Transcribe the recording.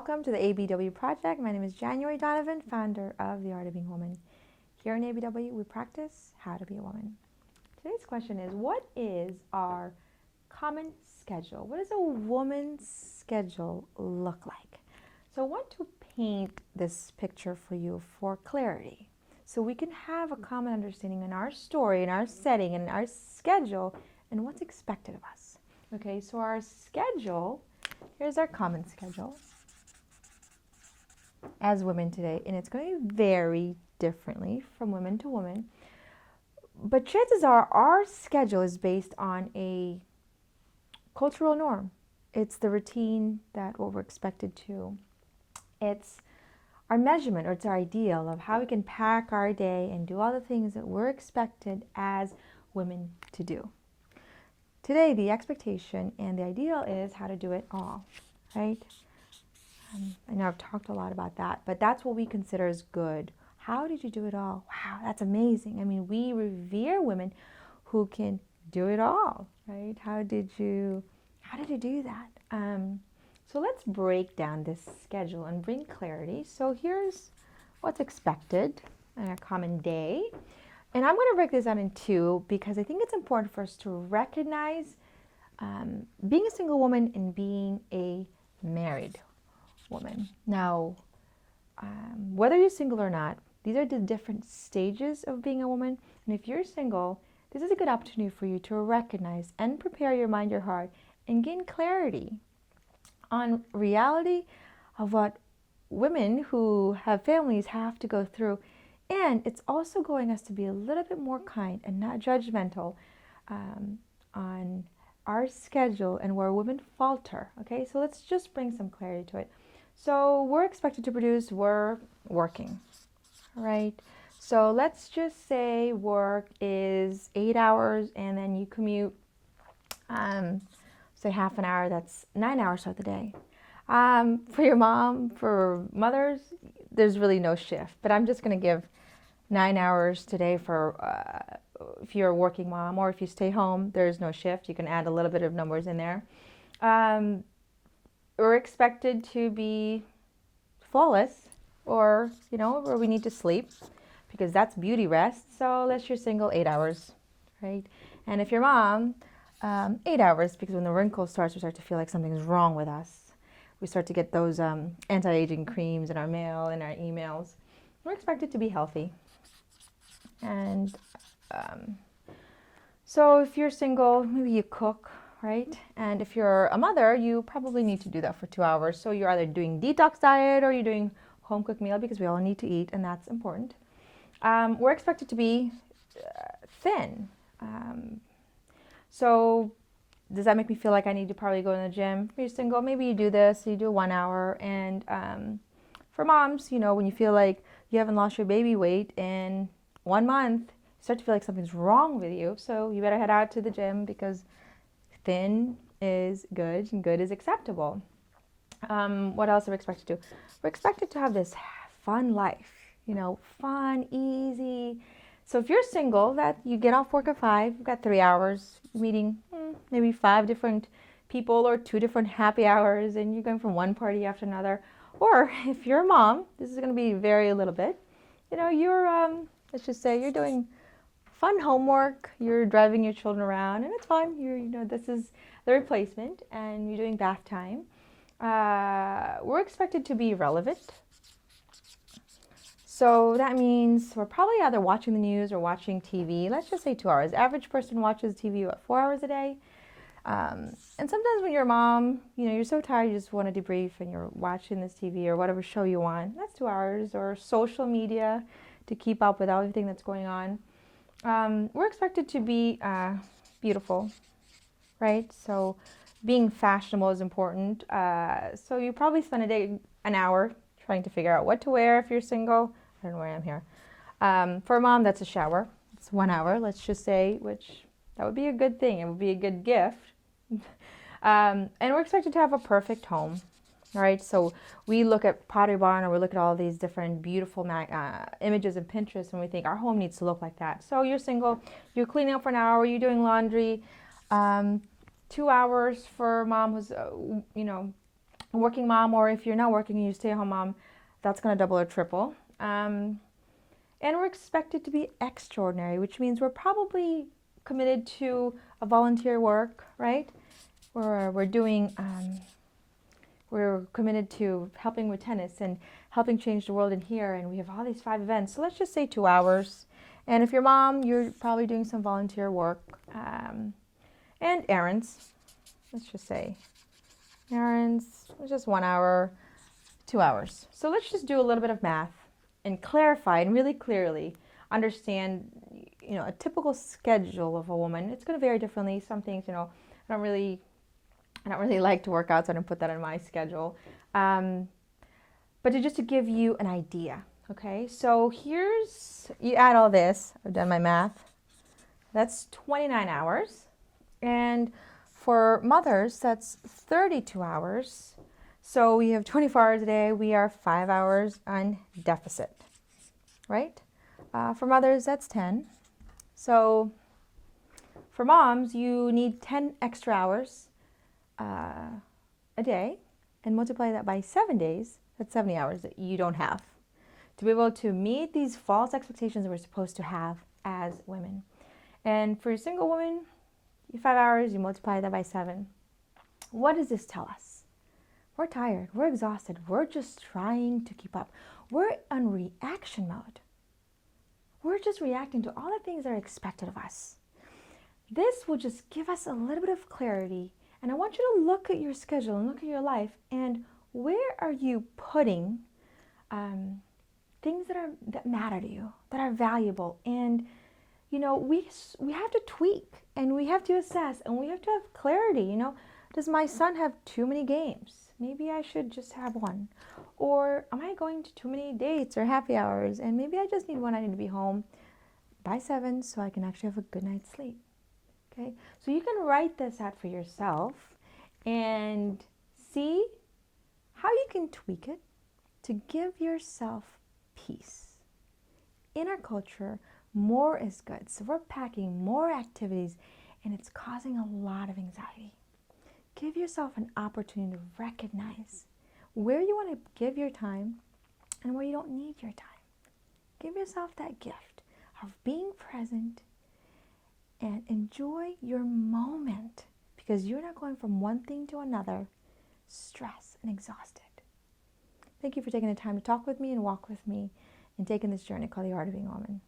Welcome to the ABW Project. My name is January Donovan, founder of The Art of Being a Woman. Here in ABW, we practice how to be a woman. Today's question is, what is our common schedule? What does a woman's schedule look like? So I want to paint this picture for you for clarity, so we can have a common understanding in our story, in our setting, in our schedule, and what's expected of us. Okay, so our schedule, here's our common schedule as women today, and it's going to vary differently from woman to woman. But chances are our schedule is based on a cultural norm. It's the routine that what we're expected to. It's our measurement, or it's our ideal of how we can pack our day and do all the things that we're expected as women to do. Today, the expectation and the ideal is how to do it all, right? I know I've talked a lot about that, but that's what we consider as good. How did you do it all? Wow, that's amazing. I mean, we revere women who can do it all, right? How did you do that? So let's break down this schedule and bring clarity. So here's what's expected in a common day. And I'm going to break this down in two because I think it's important for us to recognize being a single woman and being a married woman. Now, whether you're single or not, these are the different stages of being a woman. And if you're single, this is a good opportunity for you to recognize and prepare your mind, your heart, and gain clarity on reality of what women who have families have to go through. And it's also going us to be a little bit more kind and not judgmental on our schedule and where women falter. Okay, so let's just bring some clarity to it. So we're expected to produce, we're working, right? So let's just say work is 8 hours and then you commute, say half an hour, that's 9 hours of the day. For your mom, for mothers, there's really no shift, but I'm just going to give 9 hours today for if you're a working mom, or if you stay home, there's no shift. You can add a little bit of numbers in there. We're expected to be flawless, or where we need to sleep because that's beauty rest. So let's you're single, 8 hours, right? And if you're mom, 8 hours, because when the wrinkle starts, we start to feel like something's wrong with us. We start to get those anti-aging creams in our mail, in our emails. We're expected to be healthy. And so if you're single, maybe you cook, right? And if you're a mother, you probably need to do that for 2 hours. So you're either doing detox diet or you're doing home cooked meal, because we all need to eat, and that's important. We're expected to be thin. So does that make me feel like I need to probably go in the gym? If you're single, maybe you do this, you do 1 hour. And for moms, when you feel like you haven't lost your baby weight in 1 month, you start to feel like something's wrong with you. So you better head out to the gym, because thin is good and good is acceptable. What else are we expected to do? We're expected to have this fun life, fun, easy. So if you're single, that you get off work at 5, you've got 3 hours meeting maybe 5 different people or 2 different happy hours, and you're going from one party after another. Or if you're a mom, this is going to be vary a little bit. You're let's just say you're doing fun homework, you're driving your children around, and it's fine. This is the replacement, and you're doing bath time. We're expected to be relevant. So that means we're probably either watching the news or watching TV. Let's just say 2 hours. Average person watches TV 4 hours a day. And sometimes when you're a mom, you're so tired, you just want to debrief, and you're watching this TV or whatever show you want. That's 2 hours. Or social media to keep up with everything that's going on. We're expected to be beautiful, right? So being fashionable is important. So you probably spend an hour trying to figure out what to wear if you're single. I don't know where I am here. For a mom, that's a shower. It's 1 hour, let's just say, which that would be a good thing. It would be a good gift. And we're expected to have a perfect home. All right, so we look at Pottery Barn, or we look at all these different beautiful images in Pinterest, and we think our home needs to look like that. So you're single, you're cleaning up for an hour, you're doing laundry. 2 hours for mom who's, a working mom, or if you're not working and you stay at home mom, that's going to double or triple. And we're expected to be extraordinary, which means we're probably committed to a volunteer work, right? We're doing, we're committed to helping with tennis and helping change the world in here. And we have all these 5 events. So let's just say 2 hours. And if you're mom, you're probably doing some volunteer work and errands. Let's just say errands, just 1 hour, 2 hours. So let's just do a little bit of math and clarify and really clearly understand, a typical schedule of a woman. It's going to vary differently. Some things, I don't really like to work out, so I don't put that in my schedule. But just to give you an idea, okay? So you add all this. I've done my math. That's 29 hours. And for mothers, that's 32 hours. So we have 24 hours a day. We are 5 hours on deficit, right? For mothers, that's 10. So for moms, you need 10 extra hours a day, and multiply that by 7 days. That's 70 hours that you don't have to be able to meet these false expectations that we're supposed to have as women. And for a single woman, 5 hours, you multiply that by 7. What does this tell us? We're tired. We're exhausted. We're just trying to keep up. We're on reaction mode. We're just reacting to all the things that are expected of us. This will just give us a little bit of clarity. And I want you to look at your schedule and look at your life, and where are you putting things that matter to you, that are valuable. And we have to tweak, and we have to assess, and we have to have clarity. Does my son have too many games? Maybe I should just have one. Or am I going to too many dates or happy hours, and maybe I just need one. I need to be home by 7 so I can actually have a good night's sleep. Okay, so you can write this out for yourself and see how you can tweak it to give yourself peace. In our culture, more is good. So we're packing more activities, and it's causing a lot of anxiety. Give yourself an opportunity to recognize where you want to give your time and where you don't need your time. Give yourself that gift of being present and enjoy your moment, because you're not going from one thing to another, stressed and exhausted. Thank you for taking the time to talk with me and walk with me and taking this journey called The Art of Being a Woman.